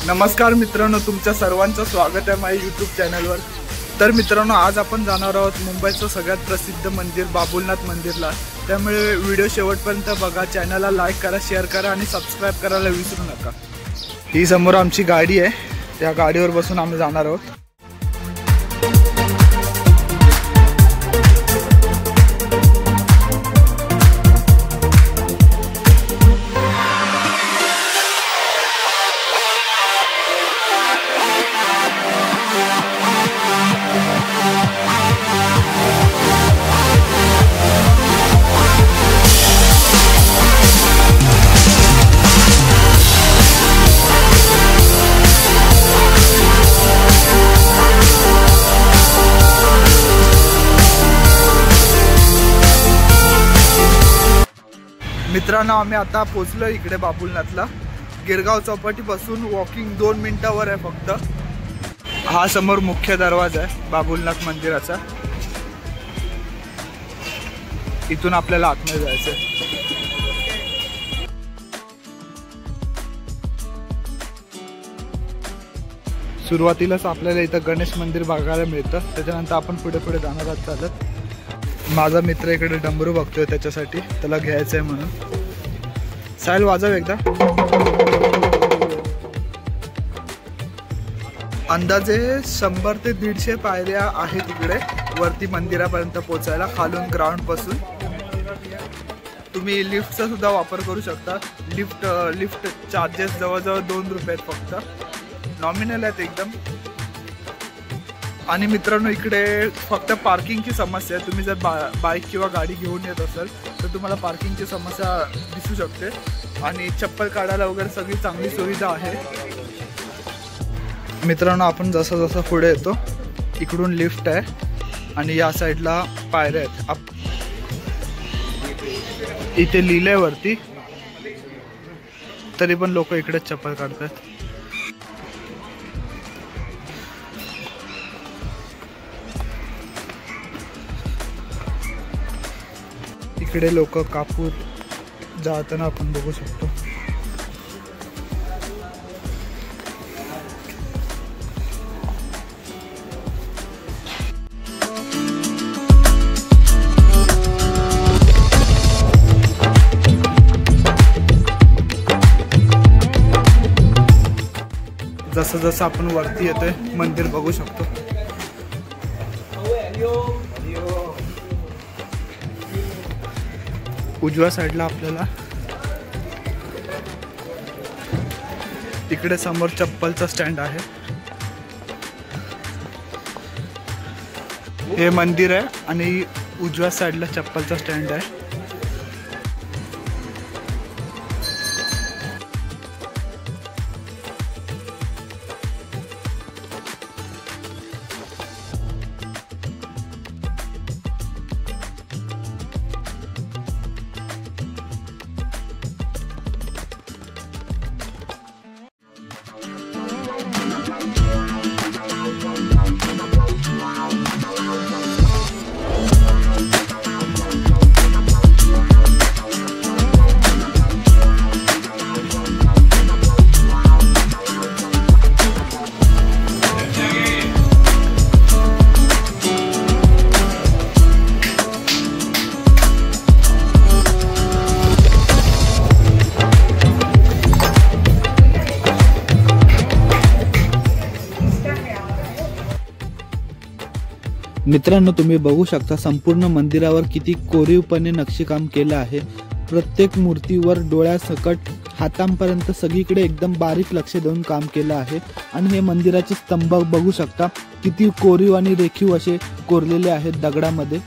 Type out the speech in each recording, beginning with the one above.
नमस्कार मित्रांनो, तुमच्या सर्वांचं स्वागत आहे माझ्या यूट्यूब चॅनलवर। तर मित्रांनो, आज आपण जाणार आहोत मुंबईचं सगळ्यात प्रसिद्ध मंदिर बाबुलनाथ मंदिरला। त्यामुळे व्हिडिओ शेवटपर्यंत बघा, चॅनलला लाईक करा, शेअर करा आणि सबस्क्राइब करायला विसरू नका। ही समोर आमची गाडी आहे, त्या गाडीवर बसून आम्ही जाणार आहोत। मित्रांनो, आम्ही आता पोहोचलो इकडे बाबुलनाथला। गिरगाव चौपाटीपासून वॉकिंग 2 मिनिटावर आहे फक्त। हा समोर मुख्य दरवाजा आहे बाबुलनाथ मंदिराचा। इथून आपल्याला आतमध्ये जायचं आहे। सुरुवातीलाच आपल्याला इथं गणेश मंदिर बघायला मिळतं, त्याच्यानंतर आपण पुढे पुढे जाणार आहोत चालत। माझा मित्र इकडे डमरू बघतोय, त्याच्यासाठी त्याला घ्यायचं आहे म्हणून। साहिल, वाजव एकदा। अंदाजे 100 ते 150 पायऱ्या आहेत इकडे वरती मंदिरापर्यंत पोहोचायला, खालून ग्राउंड पासून। तुम्ही लिफ्टचा सुद्धा वापर करू शकता। लिफ्ट चार्जेस जवळजवळ 2 रुपये आहेत फक्त, नॉमिनल आहेत एकदम। आणि मित्रांनो, इकडे फक्त पार्किंगची समस्या आहे। तुम्ही जर बाईक किंवा गाडी घेऊन येत असाल तर तुम्हाला पार्किंगची समस्या दिसू शकते। आणि चप्पल काढायला वगैरे सगळी चांगली सुविधा आहे। मित्रांनो, आपण जसं जसं पुढे येतो इकडून लिफ्ट आहे आणि या साईडला पायऱ्या आहेत। इथे लिहिलंय वरती, तरी पण लोक इकडेच चप्पल काढतात। इकडे लोक कापूर जाताना आपण बघू शकतो। जसं जसं आपण वरती येतोय मंदिर बघू शकतो। उजव्या साईडला आपल्याला इकडे समोर चप्पलचा स्टँड आहे। हे मंदिर आहे आणि उजव्या साईडला चप्पलचा स्टँड आहे। मित्रांनो, तुम्ही बघू शकता संपूर्ण मंदिरावर किती कोरीवपणे नक्षीकाम केलं आहे। प्रत्येक मूर्तीवर डोळ्यासकट हातांपर्यंत सगळीकडे एकदम बारीक लक्ष देऊन काम केलं आहे। आणि हे मंदिराचे स्तंभ बघू शकता, किती कोरीव आणि रेखीव असे कोरलेले आहेत दगडामध्ये।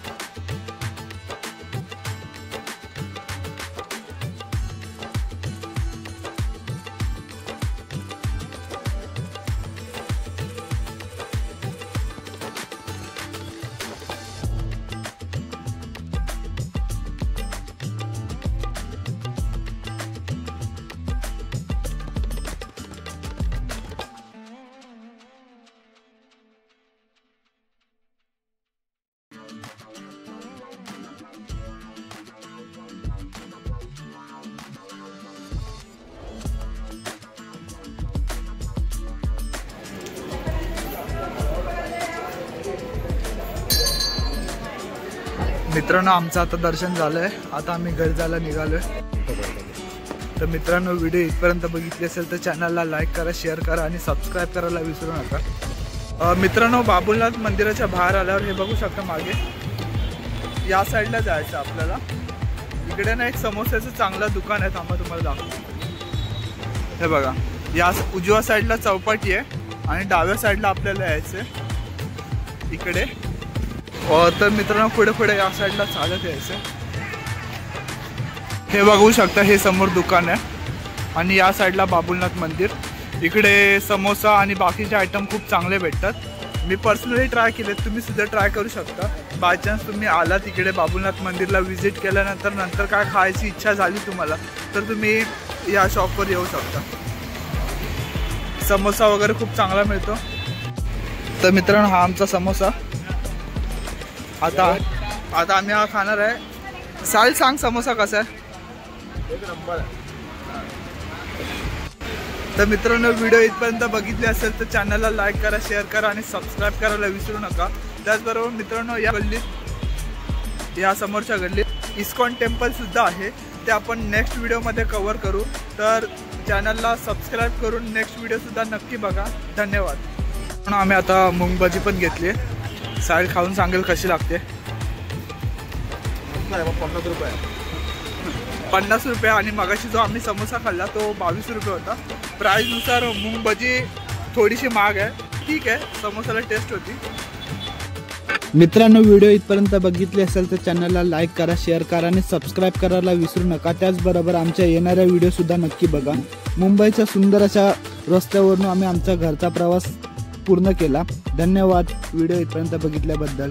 मित्रांनो आमचं आता दर्शन झालंय, आता आम्ही घरी जायला निघालोय. तर मित्रांनो व्हिडिओ इथपर्यंत बघितली असेल तर चॅनलला लाईक करा, शेअर करा आणि सबस्क्राईब करायला विसरू नका. मित्रांनो बाबुलनाथ मंदिराच्या बाहेर आल्यावर हे बघू शकता, मागे या साईडला जायचं आपल्याला. इकडे ना एक समोस्याचं चांगलं दुकान आहे, थांबा तुम्हाला दाखवतो. हे बघा, या उजव्या साईडला चौपाटी आहे आणि डाव्या साईडला आपल्याला यायचं इकडे. तर मित्रांनो पुढे पुढे या साईडला चालत यायचं. हे बघू शकता, हे समोर दुकान आहे आणि या साईडला बाबुलनाथ मंदिर. इकडे समोसा आणि बाकीचे आयटम खूप चांगले भेटतात. मी पर्सनली ट्राय केले, तुम्ही सुद्धा ट्राय करू शकता. बाय चान्स तुम्ही आलात इकडे बाबुलनाथ मंदिरला व्हिजिट केल्यानंतर काय खायची इच्छा झाली तुम्हाला तर तुम्ही या शॉपवर येऊ शकता. समोसा वगैरे खूप चांगला मिळतो. तर मित्रांनो हा आमचा समोसा. आता आम्ही हा खाणार आहे. साहिल सांग समोसा कसा आहे? एक नंबर. तर मित्रांनो व्हिडिओ इथपर्यंत बघितले असेल तर चॅनलला लाईक करा, शेअर करा आणि सबस्क्राईब करायला विसरू नका. त्याचबरोबर मित्रांनो या गल्लीत, या समोरच्या गल्लीत इस्कॉन टेम्पल सुद्धा आहे, ते आपण नेक्स्ट व्हिडिओमध्ये कव्हर करू. तर चॅनलला सबस्क्राईब करून नेक्स्ट व्हिडिओ सुद्धा नक्की बघा. धन्यवाद. पण आम्ही आता मूग भाजी पण घेतली आहे. साईड खाऊन सांगेल कशी लागते. 50 रुपये. 50 रुपये. आणि मगाशी जो आम्ही समोसा खाल्ला तो 22 रुपये होता. प्राईजनुसार मूग भाजी थोडीशी महाग आहे, ठीक आहे, समोसाला टेस्ट होती. मित्रांनो व्हिडिओ इथपर्यंत बघितले असेल तर चॅनलला लाईक करा, शेअर करा आणि सबस्क्राईब करायला विसरू नका. त्याचबरोबर आमच्या येणाऱ्या व्हिडिओसुद्धा नक्की बघा. मुंबईच्या सुंदर अशा रस्त्यावरून आम्ही आमचा घरचा प्रवास पूर्ण केला. धन्यवाद व्हिडिओ इथपर्यंत बघितल्याबद्दल.